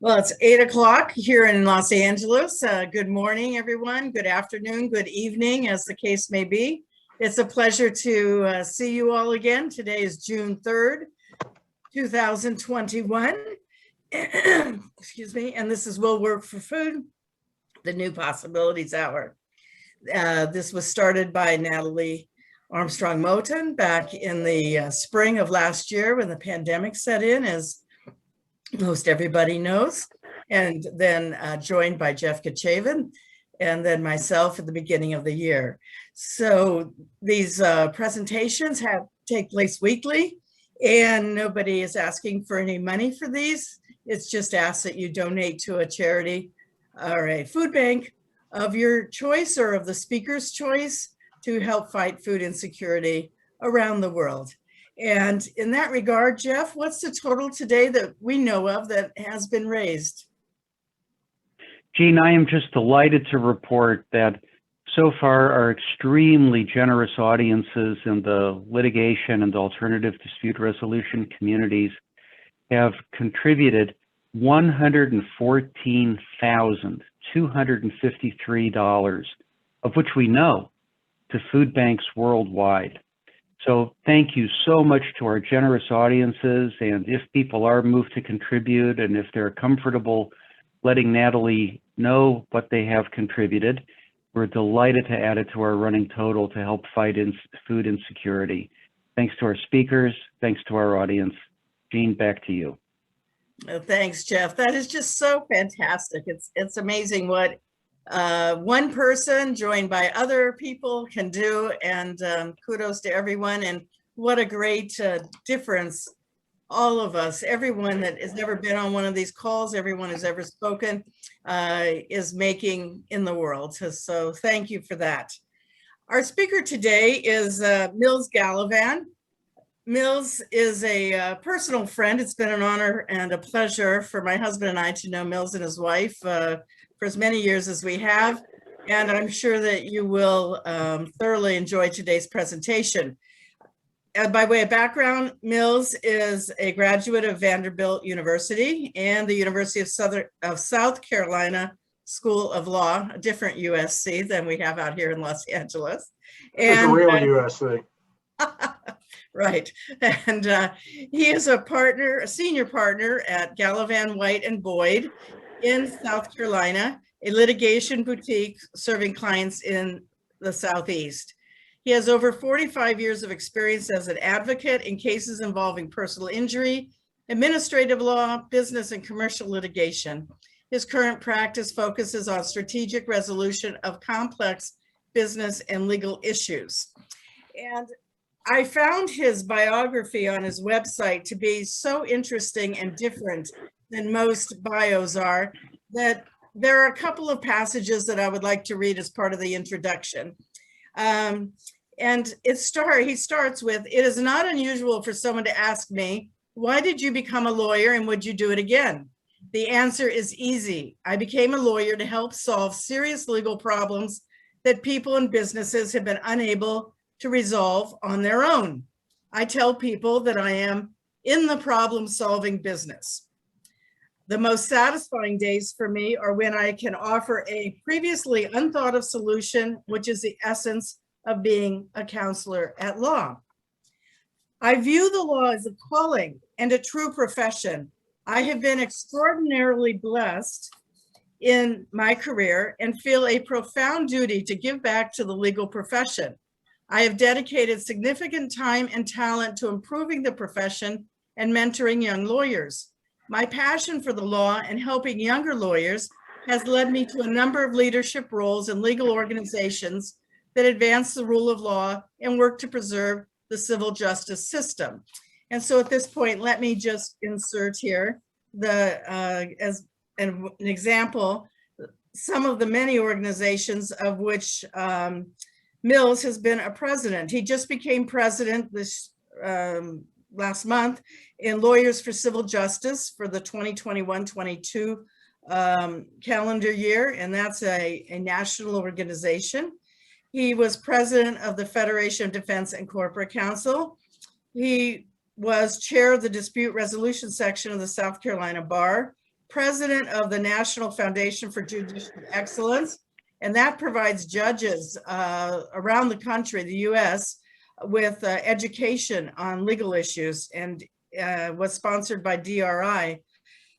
Well, it's 8 o'clock here in Los Angeles. Good morning, everyone. Good afternoon, good evening, as the case may be. It's a pleasure to see you all again. Today is June 3rd, 2021. Excuse me. And this is Will Work for Food, the New Possibilities Hour. This was started by Natalie Armstrong Moten back in the spring of last year when the pandemic set in, as most everybody knows, and then joined by Jeff Kachavin, and then myself at the beginning of the year. So these presentations take place weekly, and nobody is asking for any money for these. It's just asked that you donate to a charity or a food bank of your choice or of the speaker's choice to help fight food insecurity around the world. And in that regard, Jeff, what's the total today that we know of that has been raised? Jean, I am just delighted to report that so far our extremely generous audiences in the litigation and alternative dispute resolution communities have contributed $114,253, of which we know, to food banks worldwide. So thank you so much to our generous audiences, and if people are moved to contribute and if they're comfortable letting Natalie know what they have contributed, we're delighted to add it to our running total to help fight food insecurity. Thanks to our speakers, thanks to our audience. Jean, back to you. Thanks, Jeff. That is just so fantastic. It's amazing what one person joined by other people can do, and kudos to everyone. And what a great difference all of us, everyone that has ever been on one of these calls, everyone who's ever spoken, is making in the world. So thank you for that. Our speaker today is Mills Gallivan. Mills is a personal friend. It's been an honor and a pleasure for my husband and I to know Mills and his wife for as many years as we have, and I'm sure that you will thoroughly enjoy today's presentation. By way of background, Mills is a graduate of Vanderbilt University and the University of South Carolina School of Law, a different USC than we have out here in Los Angeles. It's a real USC. Right, and he is a senior partner at Gallivan, White and Boyd in South Carolina, a litigation boutique serving clients in the Southeast. He has over 45 years of experience as an advocate in cases involving personal injury, administrative law, business and commercial litigation. His current practice focuses on strategic resolution of complex business and legal issues. And I found his biography on his website to be so interesting and different than most bios are, that there are a couple of passages that I would like to read as part of the introduction. And he starts with, "It is not unusual for someone to ask me, why did you become a lawyer and would you do it again? The answer is easy. I became a lawyer to help solve serious legal problems that people and businesses have been unable to resolve on their own. I tell people that I am in the problem-solving business. The most satisfying days for me are when I can offer a previously unthought of solution, which is the essence of being a counselor at law. I view the law as a calling and a true profession. I have been extraordinarily blessed in my career and feel a profound duty to give back to the legal profession. I have dedicated significant time and talent to improving the profession and mentoring young lawyers. My passion for the law and helping younger lawyers has led me to a number of leadership roles in legal organizations that advance the rule of law and work to preserve the civil justice system." And so at this point, let me just insert here as an example, some of the many organizations of which Mills has been a president. He just became president this last month in Lawyers for Civil Justice for the 2021-22 calendar year, and that's a national organization. He was president of the Federation of Defense and Corporate Counsel. He was chair of the dispute resolution section of the South Carolina Bar president of the National Foundation for Judicial Excellence, and that provides judges around the country, the U.S., with education on legal issues, and was sponsored by DRI.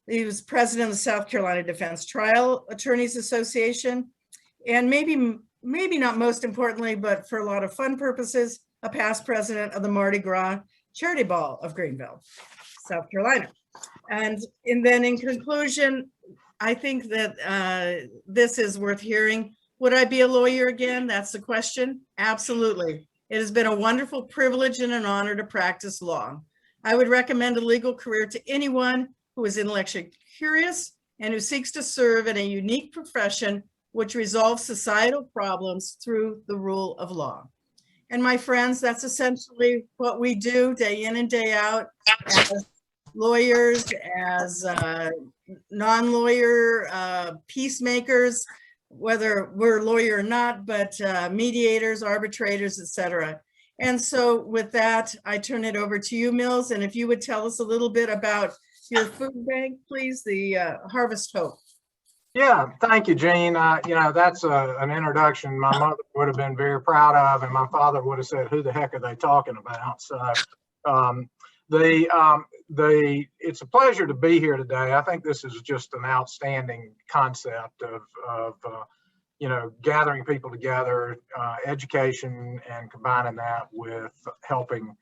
He was president of the South Carolina Defense Trial Attorneys Association, and maybe not most importantly, but for a lot of fun purposes, a past president of the Mardi Gras Charity Ball of Greenville, South Carolina. And then in conclusion, I think that this is worth hearing. Would I be a lawyer again? That's the question. Absolutely. It has been a wonderful privilege and an honor to practice law. I would recommend a legal career to anyone who is intellectually curious and who seeks to serve in a unique profession which resolves societal problems through the rule of law. And my friends, that's essentially what we do day in and day out as lawyers, as non-lawyer peacemakers, whether we're a lawyer or not, but mediators, arbitrators, etc. And so with that, I turn it over to you, Mills. And if you would tell us a little bit about your food bank, please, the Harvest Hope. Yeah, thank you, Jean. That's an introduction my mother would have been very proud of, and my father would have said, "Who the heck are they talking about?" So, it's a pleasure to be here today. I think this is just an outstanding concept of gathering people together, education, and combining that with helping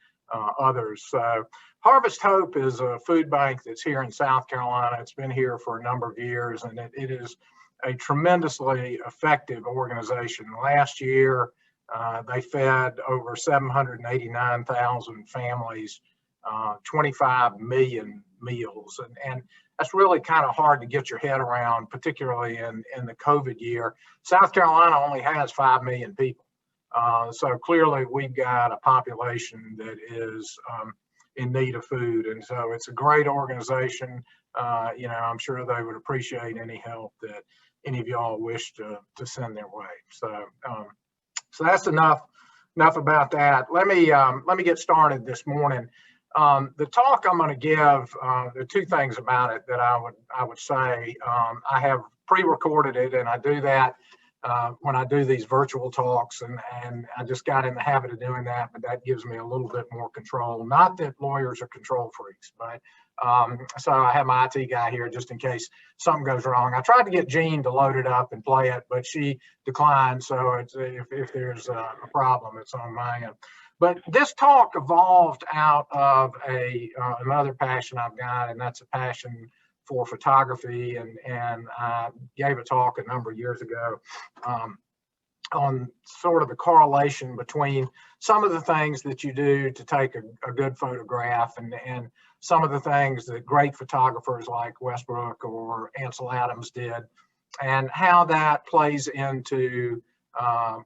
others. So Harvest Hope is a food bank that's here in South Carolina. It's been here for a number of years, and it is a tremendously effective organization. Last year, they fed over 789,000 families 25 million meals. And that's really kind of hard to get your head around, particularly in the COVID year. South Carolina only has 5 million people. So clearly we've got a population that is in need of food. And so it's a great organization. I'm sure they would appreciate any help that any of y'all wish to send their way. So that's enough about that. Let me get started this morning. The talk I'm going to give, there are two things about it that I would say. I have pre-recorded it, and I do that when I do these virtual talks, and I just got in the habit of doing that, but that gives me a little bit more control. Not that lawyers are control freaks, but so I have my IT guy here just in case something goes wrong. I tried to get Jean to load it up and play it, but she declined. So if there's a problem, it's on my end. But this talk evolved out of another passion I've got, and that's a passion for photography. And I gave a talk a number of years ago on sort of the correlation between some of the things that you do to take a good photograph and some of the things that great photographers like Westbrook or Ansel Adams did, and how that plays into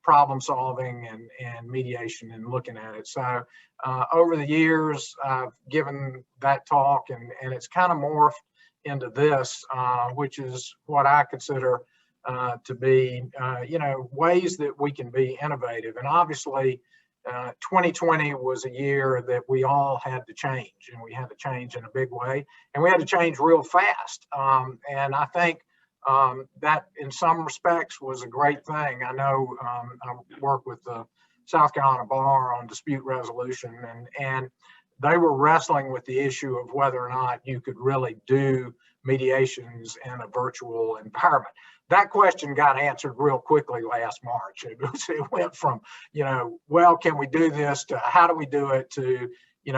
problem solving and mediation and looking at it. So over the years, I've given that talk, and it's kind of morphed into this, which is what I consider to be, ways that we can be innovative. And obviously, 2020 was a year that we all had to change, and we had to change in a big way, and we had to change real fast. And I think that in some respects was a great thing. I know I work with the South Carolina Bar on dispute resolution, and they were wrestling with the issue of whether or not you could really do mediations in a virtual environment. That question got answered real quickly last March. It went from, well, can we do this, to how do we do it, to,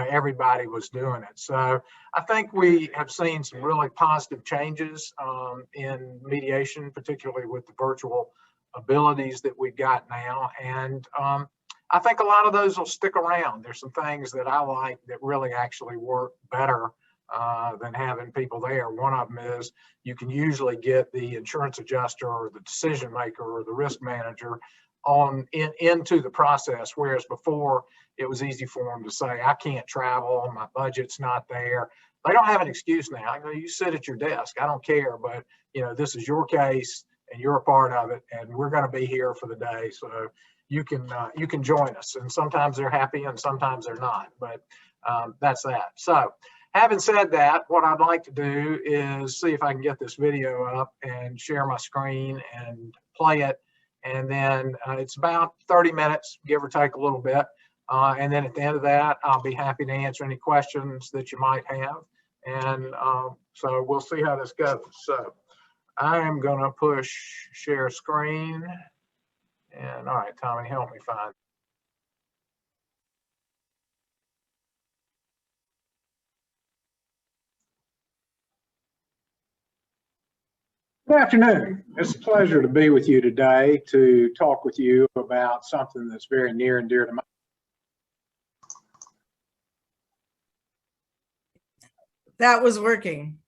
everybody was doing it. So I think we have seen some really positive changes in mediation, particularly with the virtual abilities that we've got now. And I think a lot of those will stick around. There's some things that I like that really actually work better than having people there. One of them is you can usually get the insurance adjuster or the decision maker or the risk manager into the process, whereas before it was easy for them to say, I can't travel, my budget's not there. They don't have an excuse now. You sit at your desk, I don't care, but this is your case and you're a part of it, and we're going to be here for the day, so you can join us. And sometimes they're happy and sometimes they're not, but that's that. So Having said that, what I'd like to do is see if I can get this video up and share my screen and play it. And then it's about 30 minutes, give or take a little bit. And then at the end of that, I'll be happy to answer any questions that you might have. And so we'll see how this goes. So I am going to push share screen. And all right, Tommy, help me find. Good afternoon. It's a pleasure to be with you today to talk with you about something that's very near and dear to my That was working.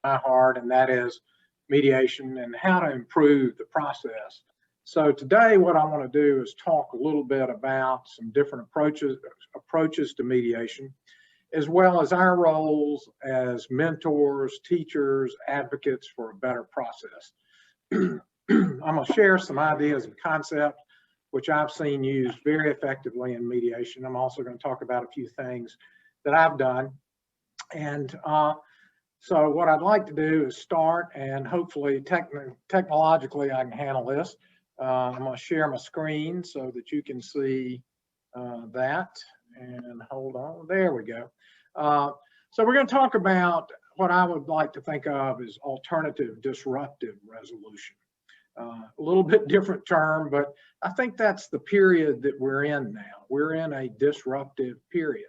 heart, and that is mediation and how to improve the process. So today what I want to do is talk a little bit about some different approaches to mediation, as well as our roles as mentors, teachers, advocates for a better process. I'm going to share some ideas and concepts which I've seen used very effectively in mediation. I'm also going to talk about a few things that I've done. And so what I'd like to do is start, and hopefully technologically I can handle this. I'm going to share my screen so that you can see that. And hold on, there we go. So we're going to talk about what I would like to think of as alternative disruptive resolution. A little bit different term, but I think that's the period that we're in now. We're in a disruptive period.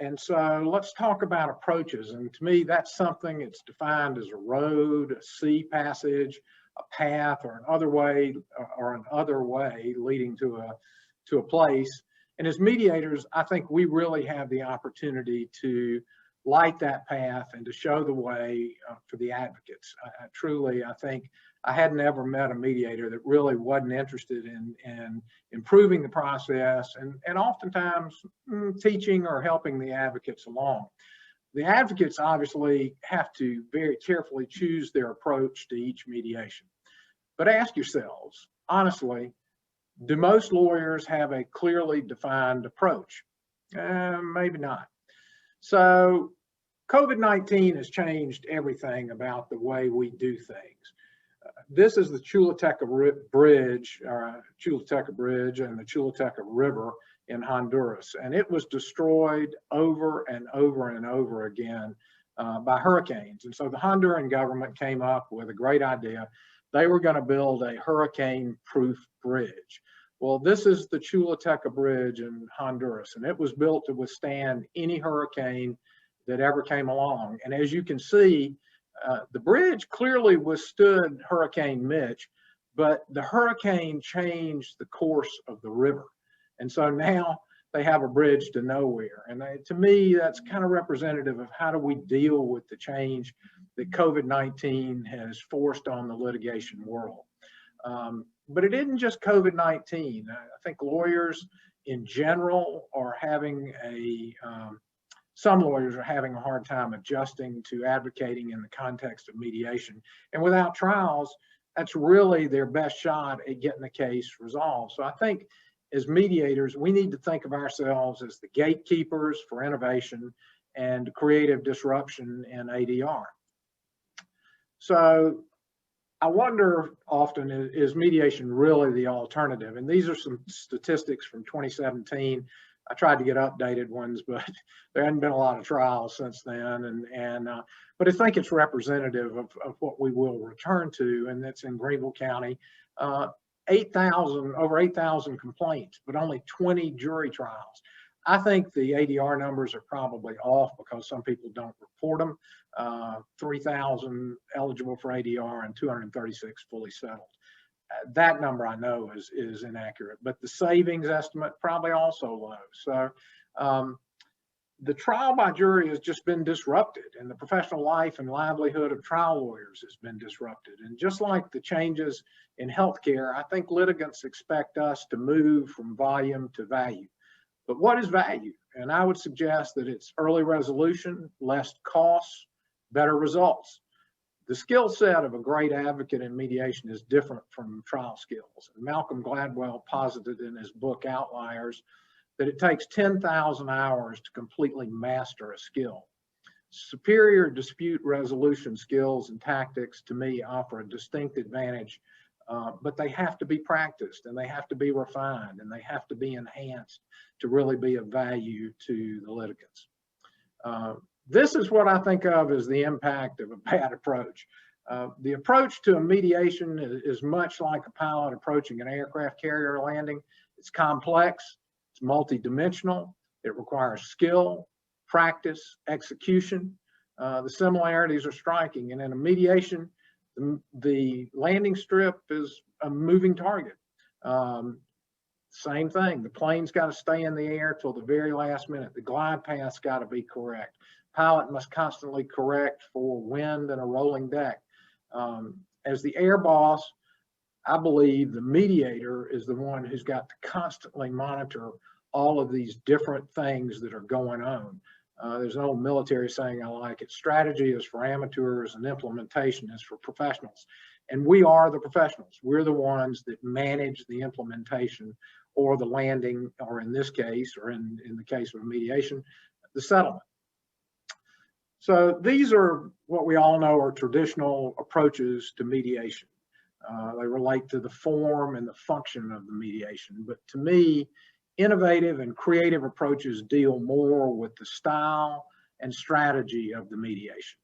And so let's talk about approaches. And to me, that's something it's defined as a road, a sea passage, a path, or an other way leading to a place. And as mediators, I think we really have the opportunity to light that path and to show the way for the advocates. I think I hadn't ever met a mediator that really wasn't interested in improving the process and oftentimes teaching or helping the advocates along. The advocates obviously have to very carefully choose their approach to each mediation. But ask yourselves, honestly, do most lawyers have a clearly defined approach? Maybe not. So COVID-19 has changed everything about the way we do things. This is the Choluteca Bridge and the Choluteca River in Honduras, and it was destroyed over and over and over again by hurricanes. And so the Honduran government came up with a great idea. They were going to build a hurricane-proof bridge. Well, this is the Choluteca Bridge in Honduras, and it was built to withstand any hurricane that ever came along. And as you can see, the bridge clearly withstood Hurricane Mitch, but the hurricane changed the course of the river. And so now they have a bridge to nowhere. And to me, that's kind of representative of how do we deal with the change that COVID-19 has forced on the litigation world. But it isn't just COVID-19. I think lawyers in general are having some lawyers are having a hard time adjusting to advocating in the context of mediation. And without trials, that's really their best shot at getting the case resolved. So I think as mediators, we need to think of ourselves as the gatekeepers for innovation and creative disruption in ADR. So I wonder often, is mediation really the alternative? And these are some statistics from 2017. I tried to get updated ones, but there hadn't been a lot of trials since then. But I think it's representative of what we will return to, and that's in Greenville County. Over 8,000 complaints, but only 20 jury trials. I think the ADR numbers are probably off because some people don't report them. 3,000 eligible for ADR and 236 fully settled. That number I know is inaccurate, but the savings estimate probably also low. So the trial by jury has just been disrupted, and the professional life and livelihood of trial lawyers has been disrupted. And just like the changes in healthcare, I think litigants expect us to move from volume to value. But what is value? And I would suggest that it's early resolution, less costs, better results. The skill set of a great advocate in mediation is different from trial skills. And Malcolm Gladwell posited in his book Outliers that it takes 10,000 hours to completely master a skill. Superior dispute resolution skills and tactics, to me, offer a distinct advantage, but they have to be practiced, and they have to be refined, and they have to be enhanced to really be of value to the litigants. This is what I think of as the impact of a bad approach. The approach to a mediation is much like a pilot approaching an aircraft carrier landing. It's complex, it's multidimensional, it requires skill, practice, execution. The similarities are striking, and in a mediation, the landing strip is a moving target. Same thing, the plane's got to stay in the air till the very last minute. The glide path's got to be correct. Pilot must constantly correct for wind and a rolling deck. As the air boss, I believe the mediator is the one who's got to constantly monitor all of these different things that are going on. There's an old military saying I like it: strategy is for amateurs and implementation is for professionals. And we are the professionals. We're the ones that manage the implementation or the landing, or in this case, or in the case of a mediation, the settlement. So these are what we all know are traditional approaches to mediation. They relate to the form and the function of the mediation. But to me, innovative and creative approaches deal more with the style and strategy of the mediation.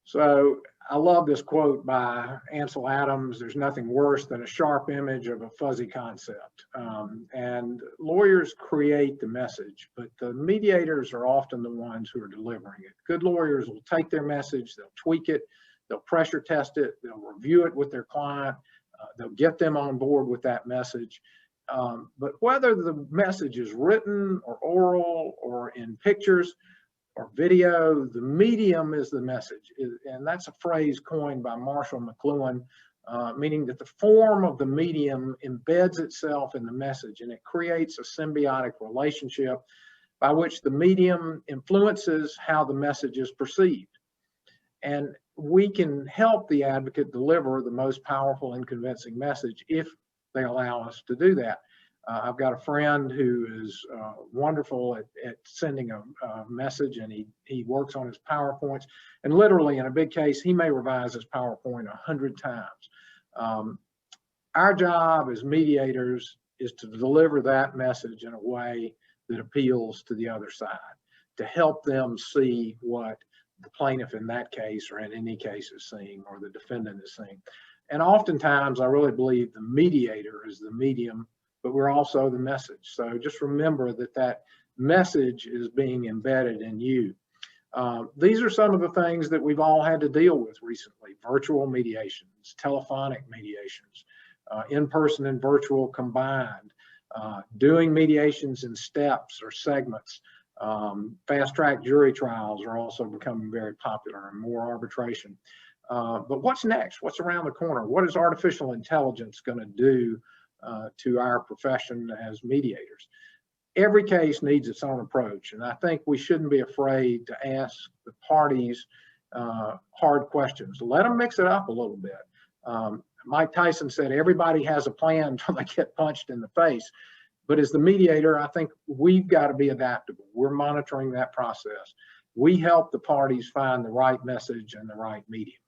So I love this quote by Ansel Adams: "There's nothing worse than a sharp image of a fuzzy concept." And lawyers create the message, but the mediators are often the ones who are delivering it. Good lawyers will take their message, they'll tweak it, they'll pressure test it, they'll review it with their client, they'll get them on board with that message. But whether the message is written or oral or in pictures or video, the medium is the message. And that's a phrase coined by Marshall McLuhan, meaning that the form of the medium embeds itself in the message, and it creates a symbiotic relationship by which the medium influences how the message is perceived. And we can help the advocate deliver the most powerful and convincing message if they allow us to do that. I've got a friend who is wonderful at sending a message, and he works on his PowerPoints. And literally, in a big case, he may revise his PowerPoint 100 times. Our job as mediators is to deliver that message in a way that appeals to the other side, to help them see what the plaintiff in that case, or in any case, is seeing, or the defendant is seeing. And oftentimes, I really believe the mediator is the medium, but we're also the message. So just remember that that message is being embedded in you. These are some of the things that we've all had to deal with recently: virtual mediations, telephonic mediations, in-person and virtual combined, doing mediations in steps or segments. Fast-track jury trials are also becoming very popular, and more arbitration. But what's next? What's around the corner? What is artificial intelligence going to do to our profession as mediators? Every case needs its own approach, and I think we shouldn't be afraid to ask the parties hard questions. Let them mix it up a little bit. Mike Tyson said everybody has a plan until they get punched in the face. But as the mediator, I think we've got to be adaptable. We're monitoring that process. We help the parties find the right message and the right medium.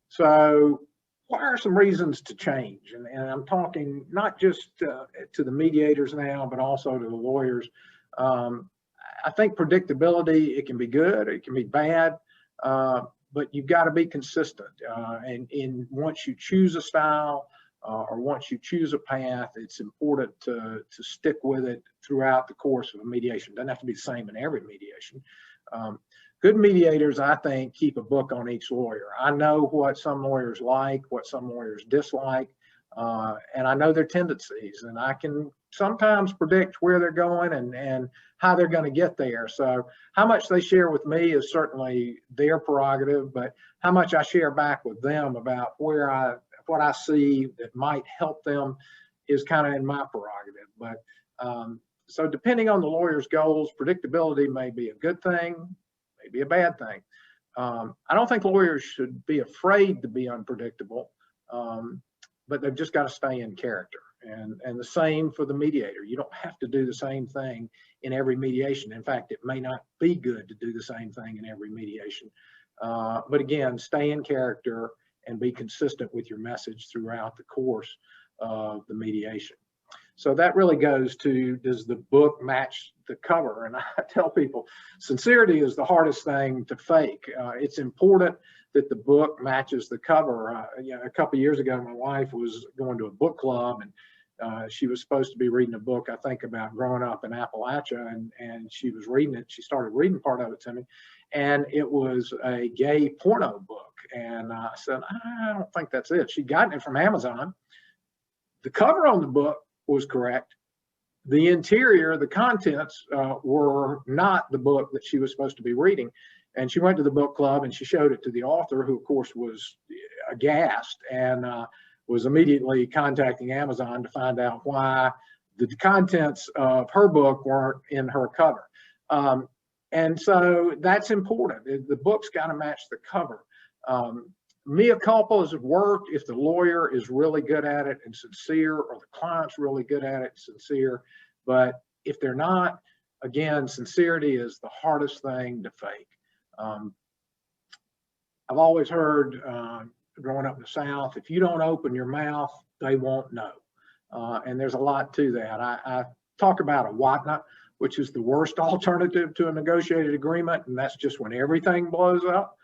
So what are some reasons to change? And I'm talking not just to the mediators now, but also to the lawyers. I think predictability, it can be good, it can be bad, but you've got to be consistent. And once you choose a style, or once you choose a path, it's important to stick with it throughout the course of a mediation. It doesn't have to be the same in every mediation. Good mediators, I think, keep a book on each lawyer. I know what some lawyers like, what some lawyers dislike, and I know their tendencies, and I can sometimes predict where they're going and how they're going to get there. So how much they share with me is certainly their prerogative, but how much I share back with them about what I see that might help them is kind of in my prerogative. But so depending on the lawyer's goals, predictability may be a good thing, may be a bad thing. I don't think lawyers should be afraid to be unpredictable. but they've just got to stay in character. And the same for the mediator. You don't have to do the same thing in every mediation. In fact, it may not be good to do the same thing in every mediation. But again, stay in character and be consistent with your message throughout the course of the mediation. So that really goes to, does the book match the cover? And I tell people, sincerity is the hardest thing to fake. It's important that the book matches the cover. You know, a couple of years ago, my wife was going to a book club, and she was supposed to be reading a book, I think, about growing up in Appalachia, and she was reading it. She started reading part of it to me, and it was a gay porno book. And I said, I don't think that's it. She'd gotten it from Amazon. The cover on the book was correct. The interior, the contents were not the book that she was supposed to be reading. And she went to the book club and she showed it to the author, who of course was aghast and was immediately contacting Amazon to find out why the contents of her book weren't in her cover. And so that's important. The book's got to match the cover. Mea culpa is worked if the lawyer is really good at it and sincere, or the client's really good at it and sincere. But if they're not, again, sincerity is the hardest thing to fake. I've always heard, growing up in the South, if you don't open your mouth, they won't know. And there's a lot to that. I talk about a WATNA, which is the worst alternative to a negotiated agreement, and that's just when everything blows up.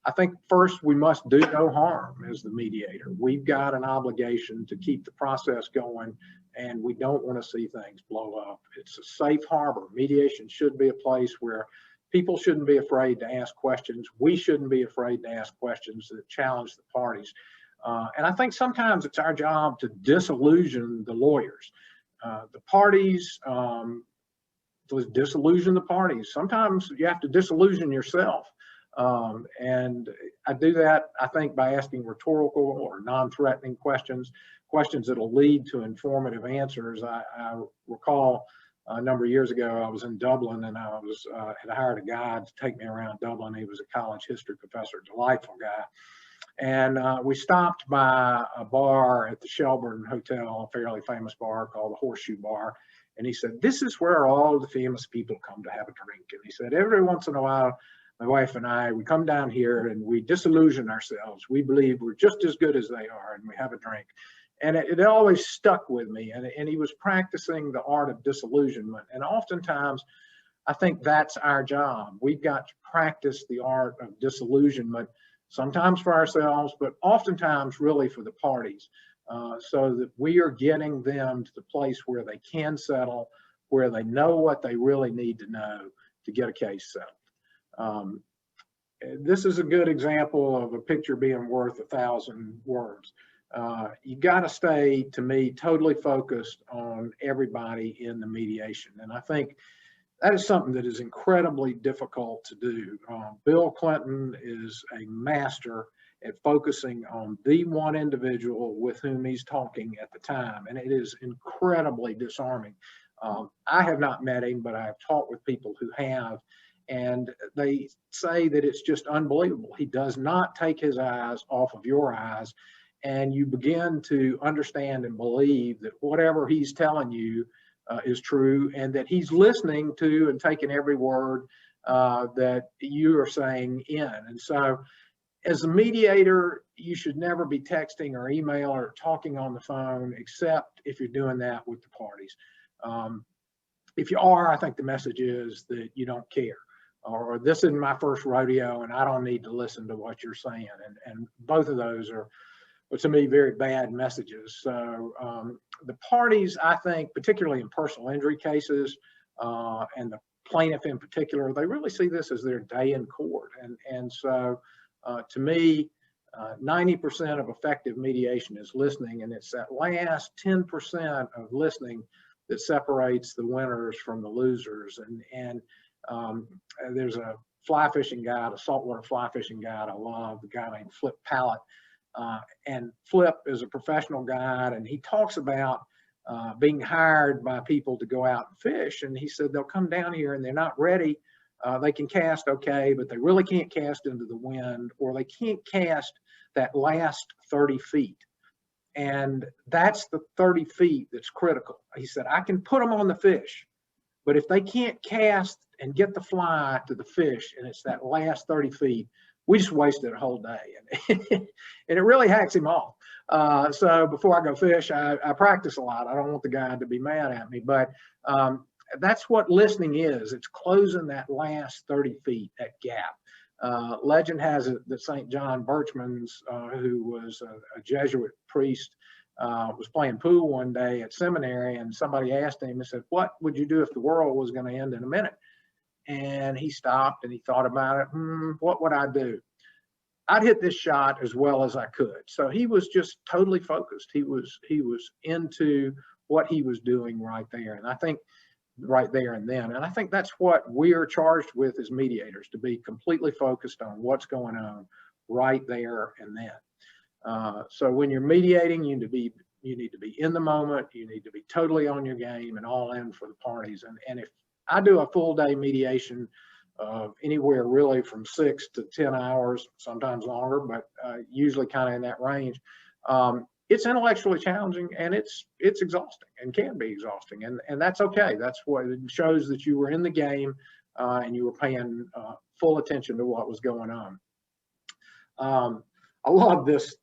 I think first we must do no harm as the mediator. We've got an obligation to keep the process going, and we don't want to see things blow up. It's a safe harbor. Mediation should be a place where people shouldn't be afraid to ask questions. We shouldn't be afraid to ask questions that challenge the parties. And I think sometimes it's our job to disillusion the lawyers. The parties, disillusion the parties. Sometimes you have to disillusion yourself. And I do that, I think, by asking rhetorical or non-threatening questions, questions that'll lead to informative answers. I recall a number of years ago, I was in Dublin, and I was had hired a guide to take me around Dublin. He was a college history professor, delightful guy. And we stopped by a bar at the Shelburne Hotel, a fairly famous bar called the Horseshoe Bar. And he said, this is where all the famous people come to have a drink. And he said, every once in a while, my wife and I, we come down here and we disillusion ourselves. We believe we're just as good as they are, and we have a drink. And it always stuck with me. And he was practicing the art of disillusionment. And oftentimes, I think that's our job. We've got to practice the art of disillusionment, sometimes for ourselves, but oftentimes really for the parties, so that we are getting them to the place where they can settle, where they know what they really need to know to get a case settled. This is a good example of a picture being worth 1,000 words. You got to stay, to me, totally focused on everybody in the mediation. And I think that is something that is incredibly difficult to do. Bill Clinton is a master at focusing on the one individual with whom he's talking at the time. And it is incredibly disarming. I have not met him, but I have talked with people who have. And they say that it's just unbelievable. He does not take his eyes off of your eyes. And you begin to understand and believe that whatever he's telling you is true, and that he's listening to and taking every word that you are saying in. And so as a mediator, you should never be texting or email or talking on the phone, except if you're doing that with the parties. If you are, I think the message is that you don't care, or this isn't my first rodeo and I don't need to listen to what you're saying. And both of those are, to me, very bad messages. So the parties, I think, particularly in personal injury cases, and the plaintiff in particular, they really see this as their day in court. And so to me, 90% of effective mediation is listening, and it's that last 10% of listening that separates the winners from the losers. And there's a fly fishing guide, a saltwater fly fishing guide I love, the guy named Flip Pallett. And Flip is a professional guide, and he talks about being hired by people to go out and fish. And he said they'll come down here and they're not ready. They can cast okay, but they really can't cast into the wind, or they can't cast that last 30 feet. And that's the 30 feet that's critical. He said, I can put them on the fish, but if they can't cast and get the fly to the fish, and it's that last 30 feet, we just wasted a whole day. And it really hacks him off. So before I go fish, I practice a lot. I don't want the guy to be mad at me, but that's what listening is. It's closing that last 30 feet, that gap. Legend has it that St. John Birchman's, who was a Jesuit priest, was playing pool one day at seminary, and somebody asked him and said, what would you do if the world was going to end in a minute? And he stopped and he thought about it. What would I do? I'd hit this shot as well as I could. So he was just totally focused. He was into what he was doing right there. And I think right there and then. And I think that's what we are charged with as mediators, to be completely focused on what's going on right there and then. So when you're mediating, you need to be in the moment. You need to be totally on your game and all in for the parties. And if I do a full day mediation of anywhere really from 6 to 10 hours, sometimes longer, but usually kind of in that range, it's intellectually challenging, and it's exhausting and can be exhausting, and that's okay. That's what it shows, that you were in the game and you were paying full attention to what was going on. I love this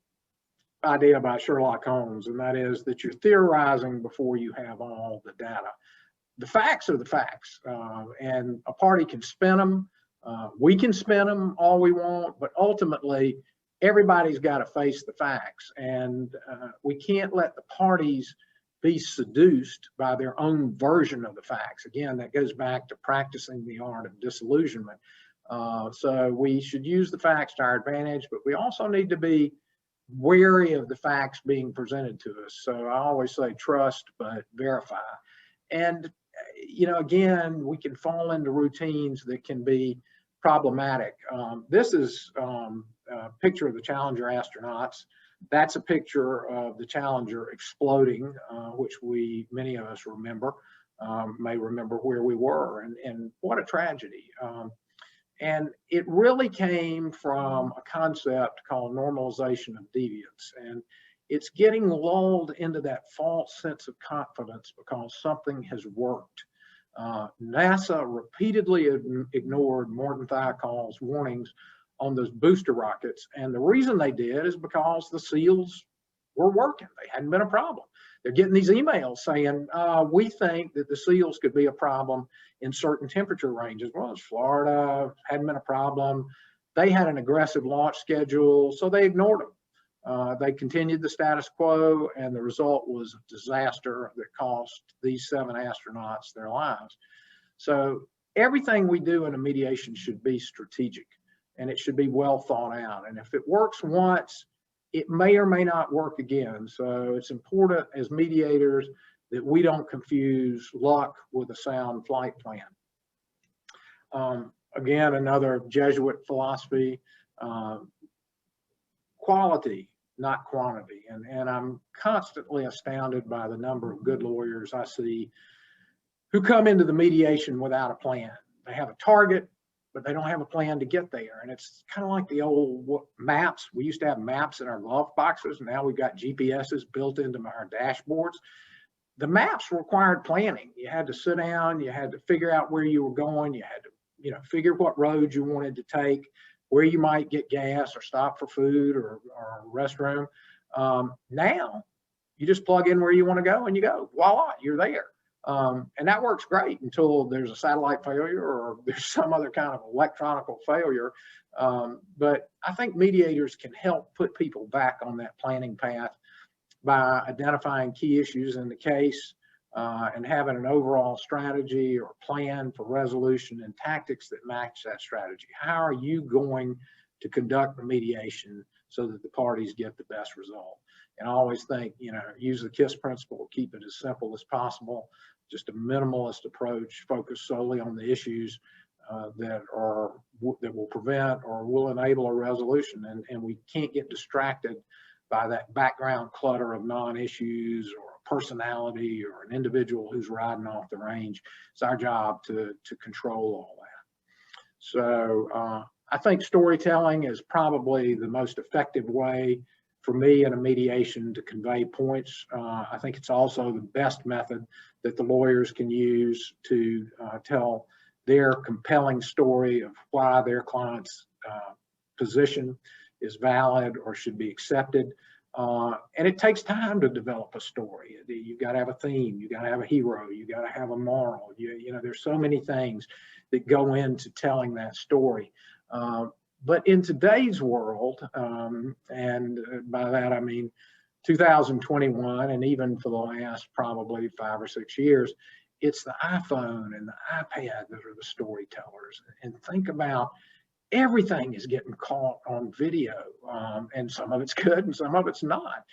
idea about Sherlock Holmes, and that is that you're theorizing before you have all the data. The facts are the facts, and a party can spin them. We can spin them all we want, but ultimately, everybody's got to face the facts, and we can't let the parties be seduced by their own version of the facts. Again, that goes back to practicing the art of disillusionment. So we should use the facts to our advantage, but we also need to be wary of the facts being presented to us. So I always say trust, but verify. And, you know, again, we can fall into routines that can be problematic. This is a picture of the Challenger astronauts. That's a picture of the Challenger exploding, which many of us remember, may remember where we were, and what a tragedy. And it really came from a concept called normalization of deviance. And it's getting lulled into that false sense of confidence because something has worked. NASA repeatedly ignored Morton Thiokol's warnings on those booster rockets. And the reason they did is because the seals were working. They hadn't been a problem. They're getting these emails saying, we think that the seals could be a problem in certain temperature ranges. Well, it's Florida, hadn't been a problem. They had an aggressive launch schedule, so they ignored them. They continued the status quo, and the result was a disaster that cost these 7 astronauts their lives. So everything we do in a mediation should be strategic, and it should be well thought out. And if it works once, it may or may not work again. So it's important as mediators that we don't confuse luck with a sound flight plan. Again, another Jesuit philosophy, quality, not quantity. And I'm constantly astounded by the number of good lawyers I see who come into the mediation without a plan. They have a target, but they don't have a plan to get there. And it's kind of like the old maps. We used to have maps in our glove boxes. Now we've got GPSs built into our dashboards. The maps required planning. You had to sit down, you had to figure out where you were going, you had to, figure what roads you wanted to take, where you might get gas or stop for food or a restroom. Now you just plug in where you want to go and you go, voila, you're there. And that works great until there's a satellite failure or there's some other kind of electronic failure. But I think mediators can help put people back on that planning path by identifying key issues in the case and having an overall strategy or plan for resolution and tactics that match that strategy. How are you going to conduct the mediation so that the parties get the best result? And I always think, use the KISS principle, keep it as simple as possible, just a minimalist approach, focus solely on the issues that will prevent or will enable a resolution. And we can't get distracted by that background clutter of non-issues or a personality or an individual who's riding off the range. It's our job to control all that. So I think storytelling is probably the most effective way for me in a mediation to convey points. I think it's also the best method that the lawyers can use to tell their compelling story of why their client's position is valid or should be accepted. And it takes time to develop a story. You've got to have a theme, you got to have a hero, you got to have a moral. You know, there's so many things that go into telling that story. But in today's world, and by that I mean 2021, and even for the last probably 5 or 6 years, it's the iPhone and the iPad that are the storytellers. And think about, everything is getting caught on video, and some of it's good and some of it's not.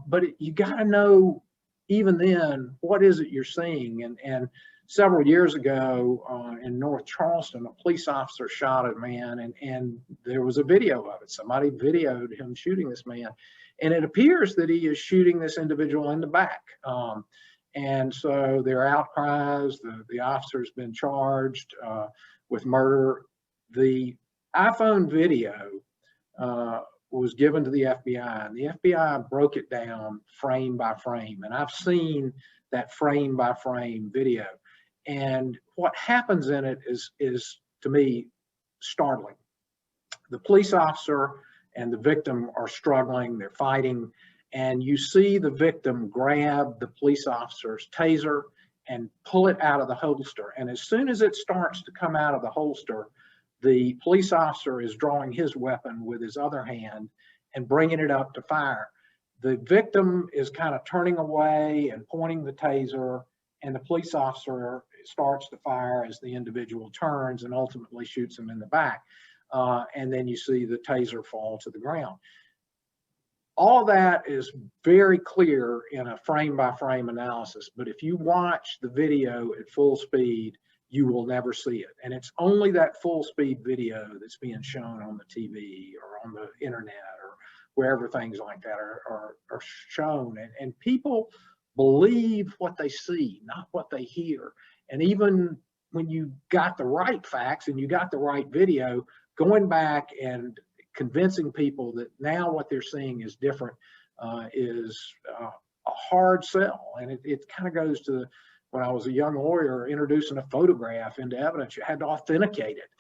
But you got to know, even then, what is it you're seeing? And several years ago in North Charleston, a police officer shot a man, and there was a video of it. Somebody videoed him shooting this man, and it appears that he is shooting this individual in the back. And so there are outcries. The officer's been charged with murder. The iPhone video was given to the FBI, and the FBI broke it down frame by frame. And I've seen that frame by frame video. And what happens in it is to me, startling. The police officer and the victim are struggling, they're fighting, and you see the victim grab the police officer's taser and pull it out of the holster. And as soon as it starts to come out of the holster, the police officer is drawing his weapon with his other hand and bringing it up to fire. The victim is kind of turning away and pointing the taser, and the police officer starts to fire as the individual turns and ultimately shoots him in the back. And then you see the taser fall to the ground. All that is very clear in a frame by frame analysis, but if you watch the video at full speed, you will never see it. And it's only that full speed video that's being shown on the TV or on the internet or wherever things like that are shown. And people believe what they see, not what they hear. And even when you got the right facts and you got the right video, going back and convincing people that now what they're seeing is different is a hard sell. And it kind of goes to when I was a young lawyer, introducing a photograph into evidence, you had to authenticate it.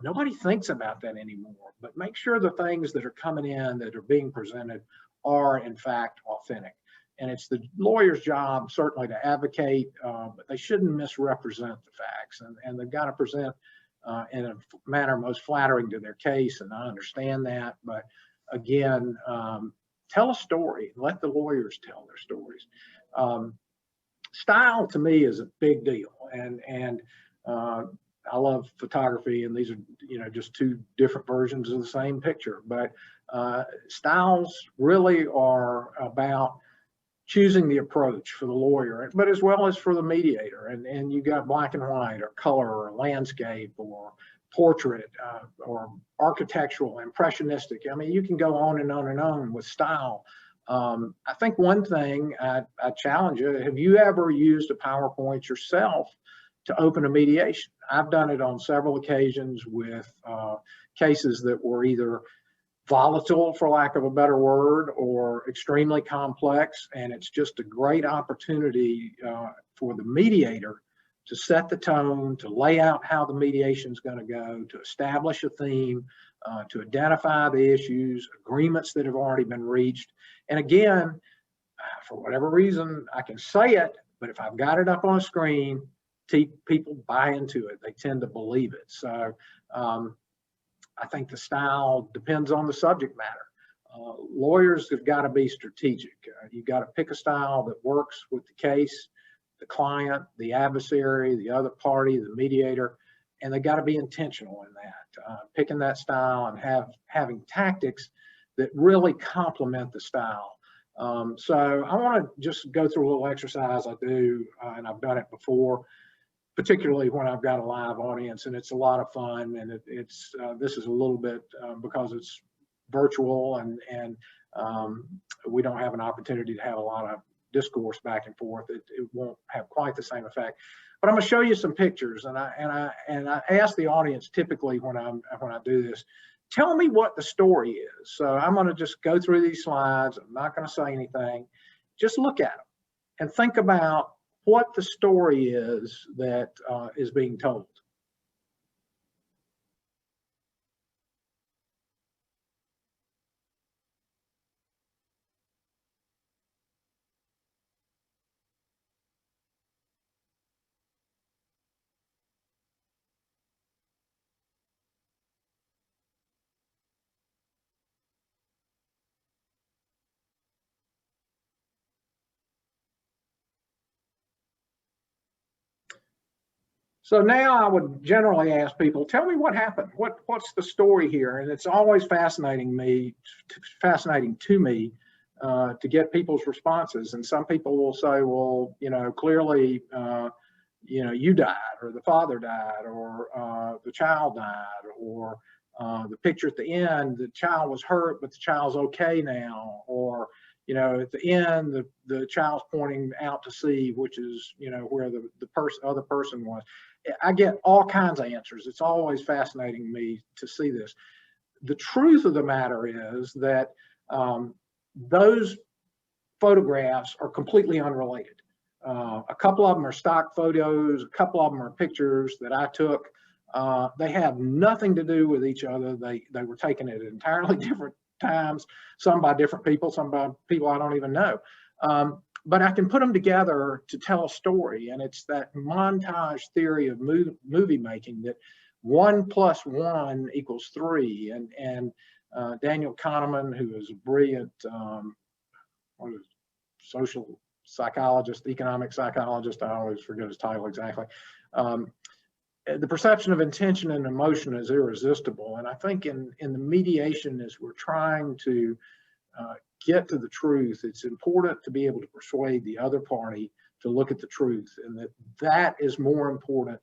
Nobody thinks about that anymore, but make sure the things that are coming in that are being presented are in fact authentic. And it's the lawyer's job certainly to advocate, but they shouldn't misrepresent the facts, and they've got to present in a manner most flattering to their case, and I understand that. But again, tell a story, let the lawyers tell their stories. Style to me is a big deal, and I love photography, and these are, you know, just two different versions of the same picture. But styles really are about choosing the approach for the lawyer, but as well as for the mediator. And you got black and white, or color, or landscape, or portrait, or architectural, impressionistic. I mean, you can go on and on and on with style. I think one thing I challenge you: have you ever used a PowerPoint yourself to open a mediation? I've done it on several occasions with cases that were either volatile, for lack of a better word, or extremely complex. And it's just a great opportunity for the mediator to set the tone, to lay out how the mediation is going to go, to establish a theme, to identify the issues, agreements that have already been reached. And again, for whatever reason, I can say it, but if I've got it up on a screen, people buy into it. They tend to believe it. So I think the style depends on the subject matter. Lawyers have got to be strategic. You've got to pick a style that works with the case, the client, the adversary, the other party, the mediator, and they got to be intentional in that. Picking that style and having tactics that really complement the style. So I want to just go through a little exercise I do, and I've done it before, particularly when I've got a live audience, and it's a lot of fun. And this is a little bit because it's virtual and we don't have an opportunity to have a lot of discourse back and forth. It won't have quite the same effect. But I'm going to show you some pictures, and I ask the audience typically when I do this, tell me what the story is. So I'm going to just go through these slides. I'm not going to say anything. Just look at them and think about what the story is that is being told. So now I would generally ask people, tell me what happened. What's the story here? And it's always fascinating to me to get people's responses. And some people will say, well, clearly, you died, or the father died, or the child died, or the picture at the end, the child was hurt, but the child's okay now, or at the end, the child's pointing out to sea, which is, where the other person was. I get all kinds of answers. It's always fascinating to me to see this. The truth of the matter is that those photographs are completely unrelated. A couple of them are stock photos. A couple of them are pictures that I took. They have nothing to do with each other. They were taken at entirely different times, some by different people, some by people I don't even know. But I can put them together to tell a story, and it's that montage theory of movie making, that 1 + 1 = 3. And Daniel Kahneman, who is a brilliant social psychologist, economic psychologist, I always forget his title exactly. The perception of intention and emotion is irresistible. And I think in the mediation, as we're trying to get to the truth, it's important to be able to persuade the other party to look at the truth, and that is more important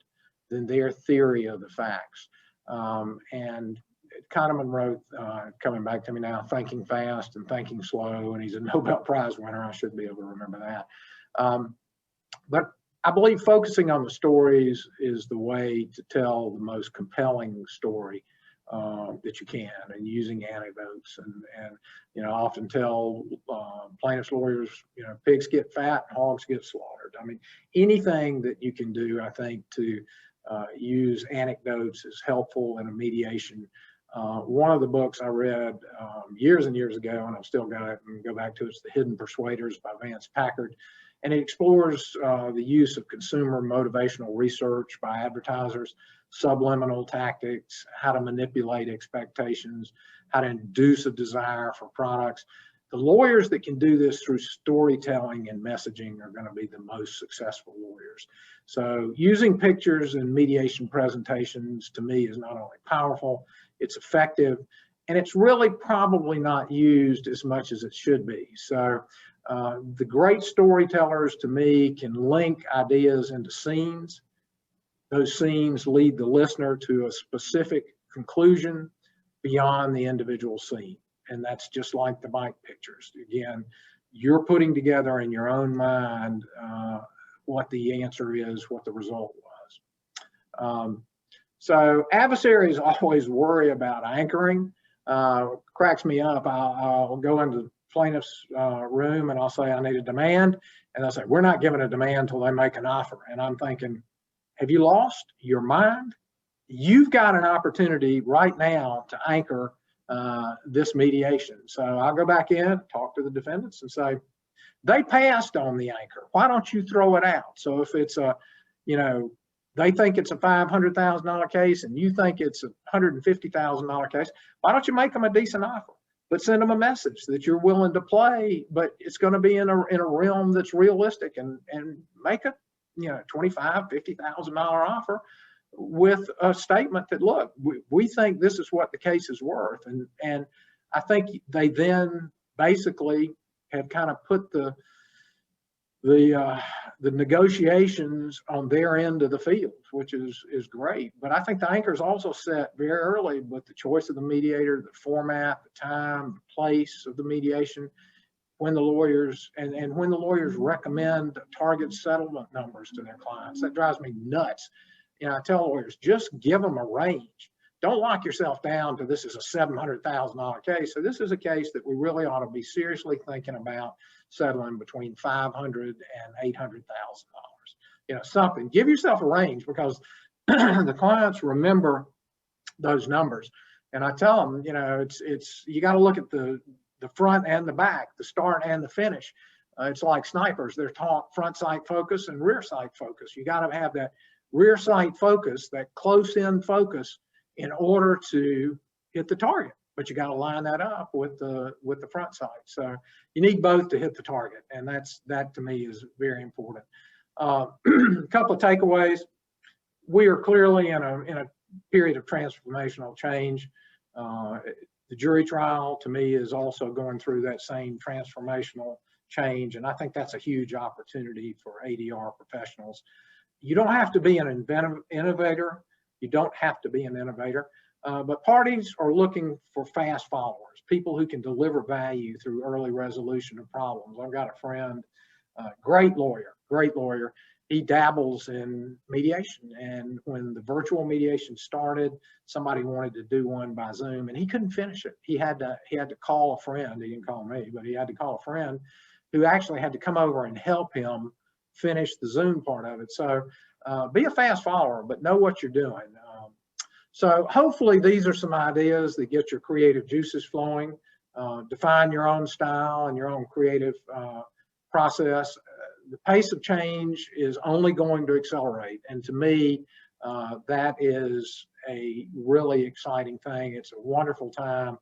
than their theory of the facts. And Kahneman wrote, coming back to me now, Thinking Fast and Thinking Slow, and he's a Nobel Prize winner. I should be able to remember that. But I believe focusing on the stories is the way to tell the most compelling story that you can, and using anecdotes. And I often tell plaintiffs' lawyers, pigs get fat, hogs get slaughtered. I mean, anything that you can do, I think, to use anecdotes is helpful in a mediation. One of the books I read years and years ago, and I've still got it and go back to, it's The Hidden Persuaders by Vance Packard. And it explores the use of consumer motivational research by advertisers, subliminal tactics, how to manipulate expectations, how to induce a desire for products. The lawyers that can do this through storytelling and messaging are going to be the most successful lawyers. So using pictures in mediation presentations, to me, is not only powerful, it's effective, and it's really probably not used as much as it should be. So the great storytellers, to me, can link ideas into scenes. Those scenes lead the listener to a specific conclusion beyond the individual scene. And that's just like the bike pictures. Again, you're putting together in your own mind what the answer is, what the result was. So adversaries always worry about anchoring. Cracks me up. I'll go into the plaintiff's room and I'll say, I need a demand. And they'll say, we're not giving a demand until they make an offer. And I'm thinking, have you lost your mind? You've got an opportunity right now to anchor this mediation. So I'll go back in, talk to the defendants and say, they passed on the anchor. Why don't you throw it out? So if it's a, they think it's a $500,000 case and you think it's a $150,000 case, why don't you make them a decent offer? But send them a message that you're willing to play, but it's going to be in a realm that's realistic, and make a $25,000, $50,000 offer with a statement that, look, we think this is what the case is worth. And I think they then basically have kind of put the negotiations on their end of the field, which is great. But I think the anchor is also set very early with the choice of the mediator, the format, the time, the place of the mediation, when the lawyers and when the lawyers recommend target settlement numbers to their clients. That drives me nuts. I tell lawyers, just give them a range. don't lock yourself down to this is a $700,000 case. So this is a case that we really ought to be seriously thinking about settling between $500,000 and $800,000. You know, something. Give yourself a range, because the clients remember those numbers. And I tell them, you know, it's you got to look at the front and the back, the start and the finish. It's like snipers. They're taught front sight focus and rear sight focus. You got to have that rear sight focus, that close in focus, in order to hit the target. But you got to line that up with the front sight. So you need both to hit the target, and that to me is very important. A couple of takeaways. We are clearly in a period of transformational change. The jury trial, to me, is also going through that same transformational change, and I think that's a huge opportunity for ADR professionals. You don't have to be an innovator. You don't have to be an innovator, but parties are looking for fast followers, people who can deliver value through early resolution of problems. I've got a friend, great lawyer. He dabbles in mediation, and when the virtual mediation started, somebody wanted to do one by Zoom, and he couldn't finish it. He had to call a friend. He didn't call me, but he had to call a friend who actually had to come over and help him finish the Zoom part of it. So be a fast follower, but know what you're doing. So hopefully these are some ideas that get your creative juices flowing. Define your own style and your own creative process. The pace of change is only going to accelerate. And to me, that is a really exciting thing. It's a wonderful time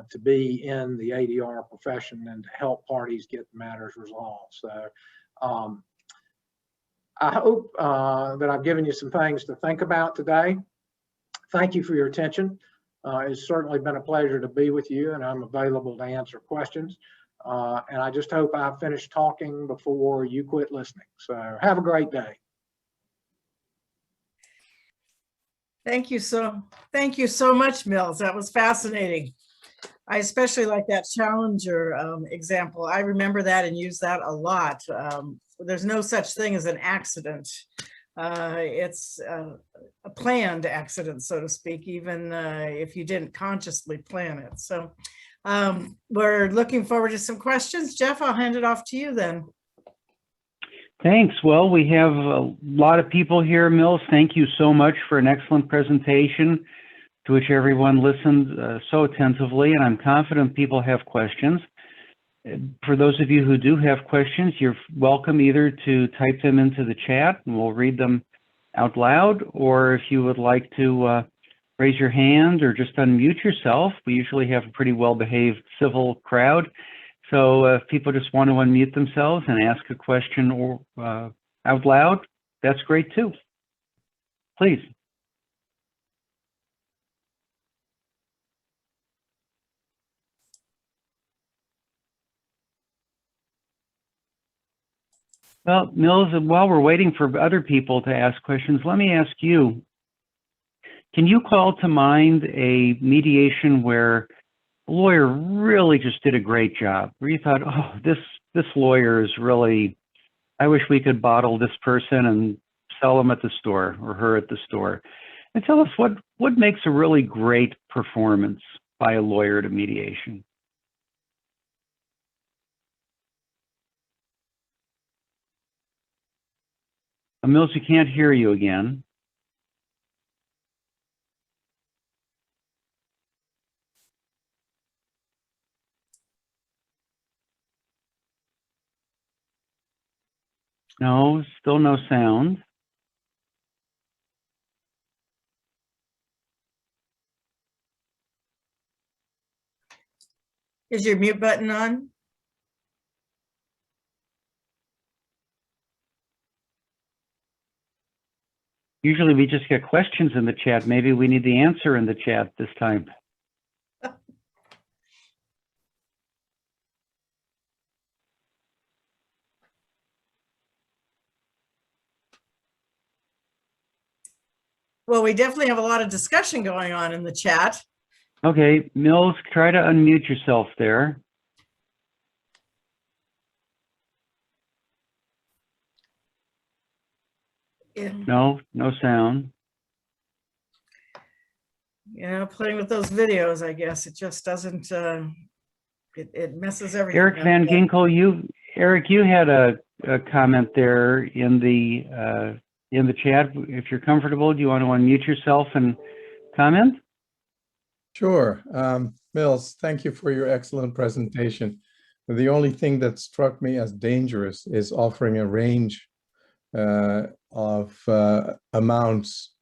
to be in the ADR profession and to help parties get matters resolved. So I hope that I've given you some things to think about today. Thank you for your attention. It's certainly been a pleasure to be with you, and I'm available to answer questions. And I just hope I've finished talking before you quit listening. So have a great day. Thank you so much, Mills. That was fascinating. I especially like that Challenger example. I remember that and use that a lot. There's no such thing as an accident. It's a planned accident, so to speak, even if you didn't consciously plan it. So we're looking forward to some questions. Jeff, I'll hand it off to you then. Thanks. Well, we have a lot of people here, Mills. Thank you so much for an excellent presentation to which everyone listened so attentively, and I'm confident people have questions. For those of you who do have questions, you're welcome either to type them into the chat and we'll read them out loud, or if you would like to raise your hand or just unmute yourself. We usually have a pretty well-behaved civil crowd. So if people just want to unmute themselves and ask a question or out loud, that's great too. Please. Well, Mills, while we're waiting for other people to ask questions, let me ask you, can you call to mind a mediation where a lawyer really just did a great job, where you thought, oh, this lawyer is really, I wish we could bottle this person and sell them at the store or her at the store? And tell us what makes a really great performance by a lawyer at a mediation? Mills, you can't hear you again. No, still no sound. Is your mute button on? Usually we just get questions in the chat. Maybe we need the answer in the chat this time. Well, we definitely have a lot of discussion going on in the chat. Okay, Mills, try to unmute yourself there. Yeah. No sound. playing with those videos, I guess it just doesn't, it messes everything Eric up. Van Ginkel, Eric, you had a comment there in the chat. If you're comfortable, do you want to unmute yourself and comment? Sure. Mills, thank you for your excellent presentation. The only thing that struck me as dangerous is offering a range of amounts,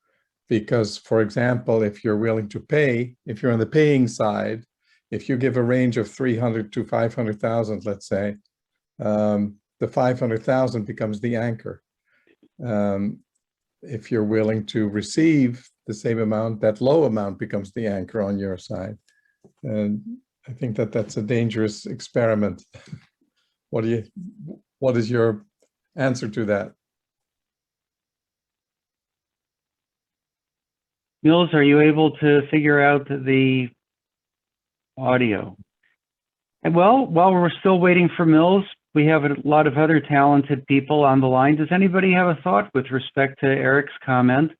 because, for example, if you're willing to pay, if you're on the paying side, if you give a range of 300 to 500,000, let's say, the 500,000 becomes the anchor. If you're willing to receive the same amount, that low amount becomes the anchor on your side. And I think that that's a dangerous experiment. What is your answer to that? Mills, are you able to figure out the audio? And well, while we're still waiting for Mills, we have a lot of other talented people on the line. Does anybody have a thought with respect to Eric's comment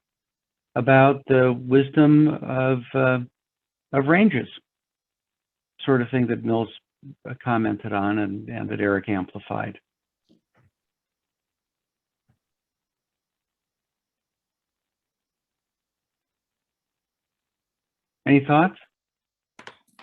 about the wisdom of ranges? Sort of thing that Mills commented on and that Eric amplified. Any thoughts?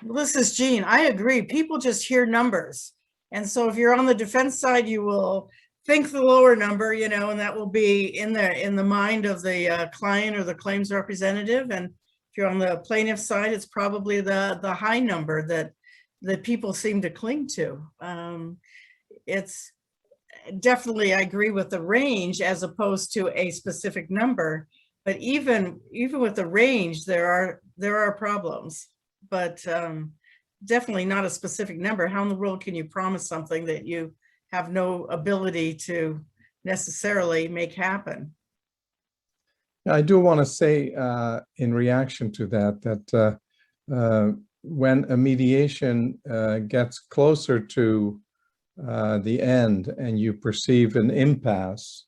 Well, this is Jean. I agree. People just hear numbers. And so if you're on the defense side, you will think the lower number, and that will be in the mind of the client or the claims representative. And if you're on the plaintiff side, it's probably the high number that people seem to cling to. It's definitely, I agree with the range as opposed to a specific number. But even with the range, there are problems. But definitely not a specific number. How in the world can you promise something that you have no ability to necessarily make happen? I do want to say in reaction to that when a mediation gets closer to the end and you perceive an impasse,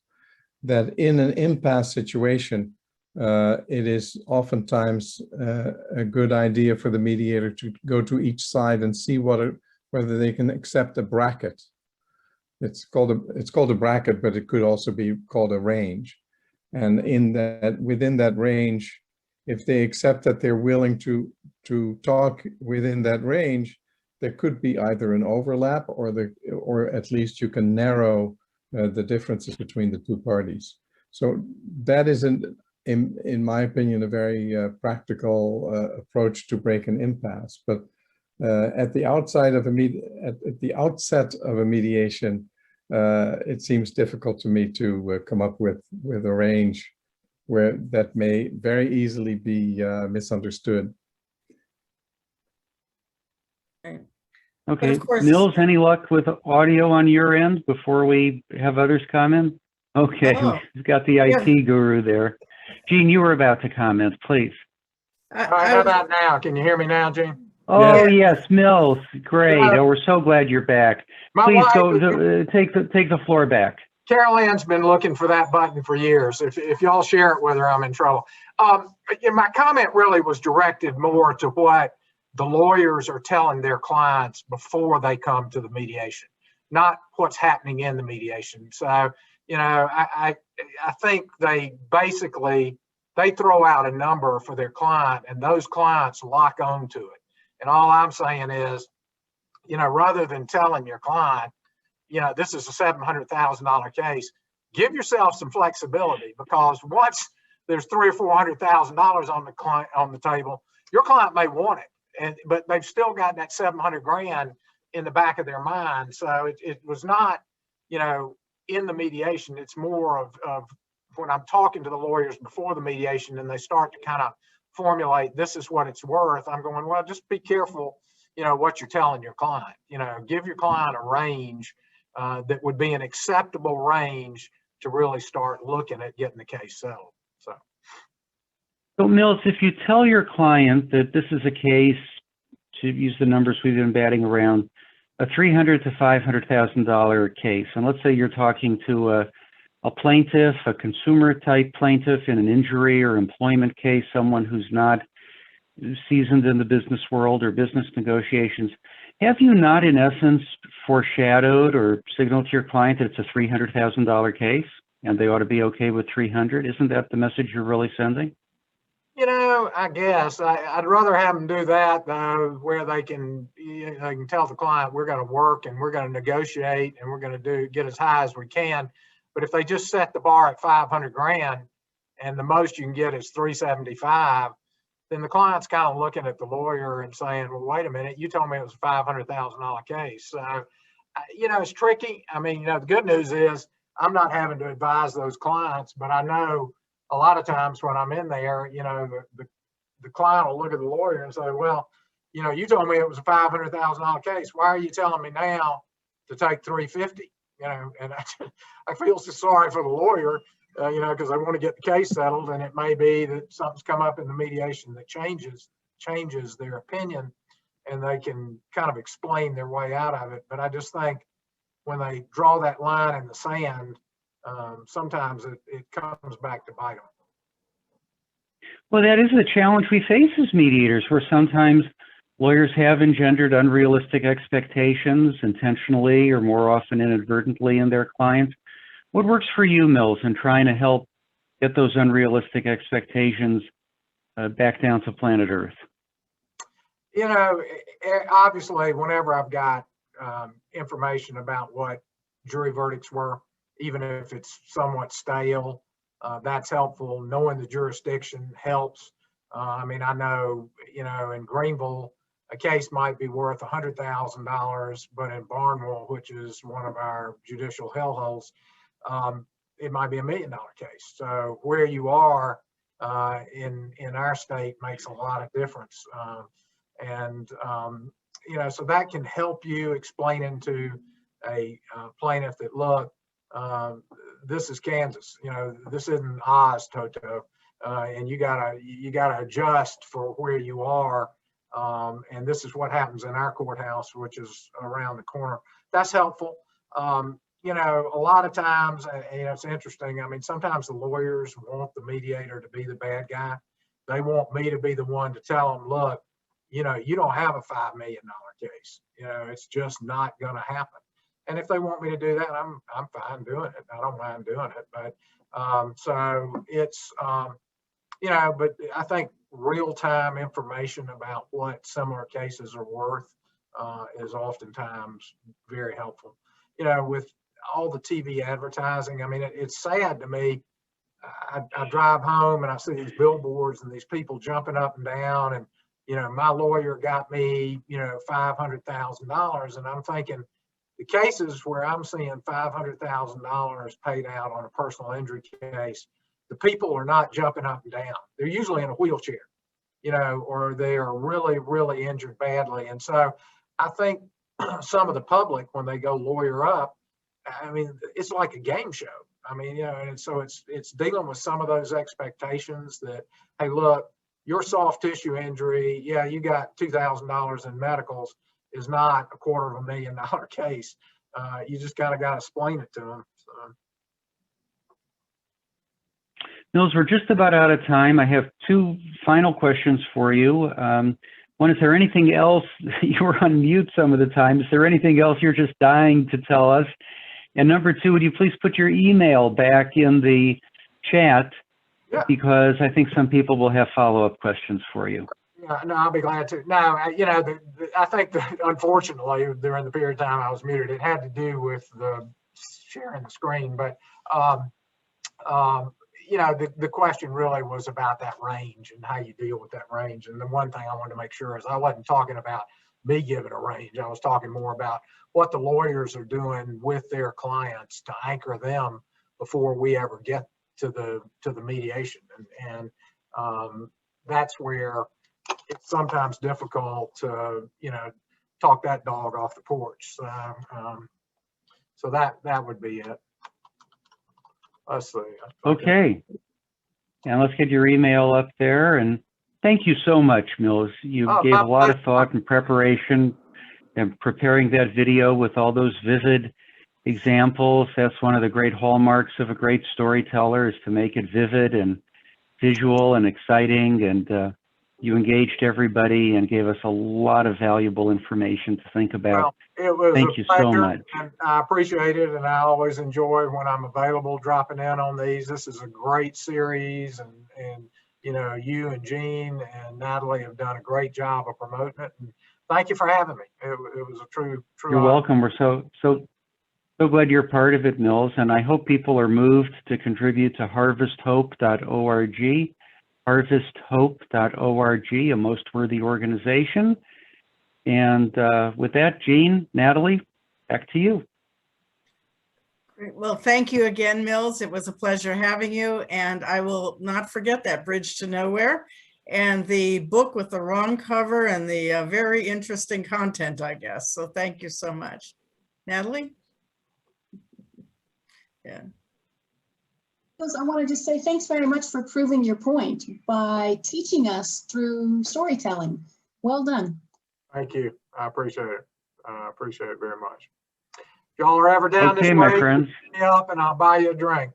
that in an impasse situation, it is oftentimes a good idea for the mediator to go to each side and see whether they can accept a bracket. It's called a bracket, but it could also be called a range. And within that range, if they accept that they're willing to talk within that range, there could be either an overlap or at least you can narrow the differences between the two parties. So that isn't, in my opinion, a very practical approach to break an impasse. But at the outset of a mediation, it seems difficult to me to come up with a range where that may very easily be misunderstood. Okay, Mills, any luck with audio on your end before we have others comment? Okay, we've got the IT guru there. Jean, you were about to comment, please. All right, how about now? Can you hear me now, Jean? Oh, yes, Mills, great. Oh, we're so glad you're back. Please take the floor back. Carol Ann's been looking for that button for years. If y'all share it with her, I'm in trouble. My comment really was directed more to what the lawyers are telling their clients before they come to the mediation, not what's happening in the mediation. So, I think they throw out a number for their client and those clients lock on to it. And all I'm saying is, rather than telling your client, this is a $700,000 case, give yourself some flexibility, because once there's $300,000 or $400,000 on the table, your client may want it, but they've still got that $700,000 in the back of their mind. So it was not, in the mediation. It's more of when I'm talking to the lawyers before the mediation and they start to kind of formulate, this is what it's worth. I'm going, well, just be careful, what you're telling your client. Give your client a range that would be an acceptable range to really start looking at getting the case settled. So Mills, if you tell your client that this is a case, to use the numbers we've been batting around, a $300,000 to $500,000 case, and let's say you're talking to a plaintiff, a consumer type plaintiff in an injury or employment case, someone who's not seasoned in the business world or business negotiations, have you not, in essence, foreshadowed or signaled to your client that it's a $300,000 case and they ought to be okay with 300? Isn't that the message you're really sending? You know, I guess I'd rather have them do that though, where they can tell the client we're going to work and we're going to negotiate and we're going to get as high as we can. But if they just set the bar at 500 grand and the most you can get is 375, then the client's kind of looking at the lawyer and saying, well, wait a minute, you told me it was a $500,000 case. So, you know, it's tricky. I mean, you know, the good news is I'm not having to advise those clients, but I know a lot of times when I'm in there, you know, the client will look at the lawyer and say, well, you know, you told me it was a $500,000 case. Why are you telling me now to take 350? You know, and I feel so sorry for the lawyer, you know, because they want to get the case settled, and it may be that something's come up in the mediation that changes their opinion, and they can kind of explain their way out of it. But I just think when they draw that line in the sand, sometimes it comes back to bite them. Well, that is the challenge we face as mediators, where sometimes lawyers have engendered unrealistic expectations intentionally or more often inadvertently in their clients. What works for you, Mills, in trying to help get those unrealistic expectations back down to planet Earth? You know, obviously, whenever I've got information about what jury verdicts were, even if it's somewhat stale, that's helpful. Knowing the jurisdiction helps. I mean, I know, you know, in Greenville, a case might be worth $100,000, but in Barnwell, which is one of our judicial hellholes, it might be $1 million case. So where you are in our state makes a lot of difference. You know, so that can help you explaining to a plaintiff that, look, this is Kansas, you know, this isn't Oz, Toto, and you gotta adjust for where you are. And this is what happens in our courthouse, which is around the corner. That's helpful. You know, a lot of times, you know, it's interesting. I mean, sometimes the lawyers want the mediator to be the bad guy. They want me to be the one to tell them, look, you know, you don't have a $5 million case. You know, it's just not going to happen. And if they want me to do that, I'm fine doing it. I don't mind doing it. But so it's, you know, but I think real-time information about what similar cases are worth is oftentimes very helpful. You know, with all the TV advertising, I mean, it's sad to me. I drive home and I see these billboards and these people jumping up and down, and, you know, my lawyer got me, you know, $500,000. And I'm thinking, the cases where I'm seeing $500,000 paid out on a personal injury case, the people are not jumping up and down. They're usually in a wheelchair, you know, or they are really, really injured badly. And so I think some of the public, when they go lawyer up, I mean, it's like a game show. I mean, you know, and so it's dealing with some of those expectations that, hey, look, your soft tissue injury, yeah, you got $2,000 in medicals, is not a $250,000 case. You just got to explain it to them. So. Mills, we're just about out of time. I have two final questions for you. One, is there anything else? You were on mute some of the time. Is there anything else you're just dying to tell us? And number two, would you please put your email back in the chat? Yeah. Because I think some people will have follow-up questions for you. Yeah, no, I'll be glad to. No, you know, I think that unfortunately during the period of time I was muted, it had to do with the sharing the screen. But you know, the question really was about that range and how you deal with that range. And the one thing I wanted to make sure is I wasn't talking about me giving a range. I was talking more about what the lawyers are doing with their clients to anchor them before we ever get to the mediation. And that's where it's sometimes difficult to, you know, talk that dog off the porch. So that would be it. Let's see. Okay. And let's get your email up there. And thank you so much, Mills. You gave a lot of thought and preparation and preparing that video with all those vivid examples. That's one of the great hallmarks of a great storyteller, is to make it vivid and visual and exciting. And you engaged everybody and gave us a lot of valuable information to think about. Well, it was Thank a you so pleasure, much. and I appreciate it, and I always enjoy when I'm available dropping in on these. This is a great series, and you know, you and Jean and Natalie have done a great job of promoting it. And thank you for having me. It was a true You're honor. welcome. We're so glad you're part of it, Mills, and I hope people are moved to contribute to harvesthope.org, harvesthope.org, a most worthy organization. And with that, Jean, Natalie, back to you. Great. Well, thank you again, Mills. It was a pleasure having you, and I will not forget that Bridge to Nowhere and the book with the wrong cover and the very interesting content, I guess. So thank you so much. Natalie? Yeah. I want to just say thanks very much for proving your point by teaching us through storytelling. Well done. Thank you. I appreciate it. I appreciate it very much. If y'all are ever down Okay, this my way, friends. hit me up and I'll buy you a drink.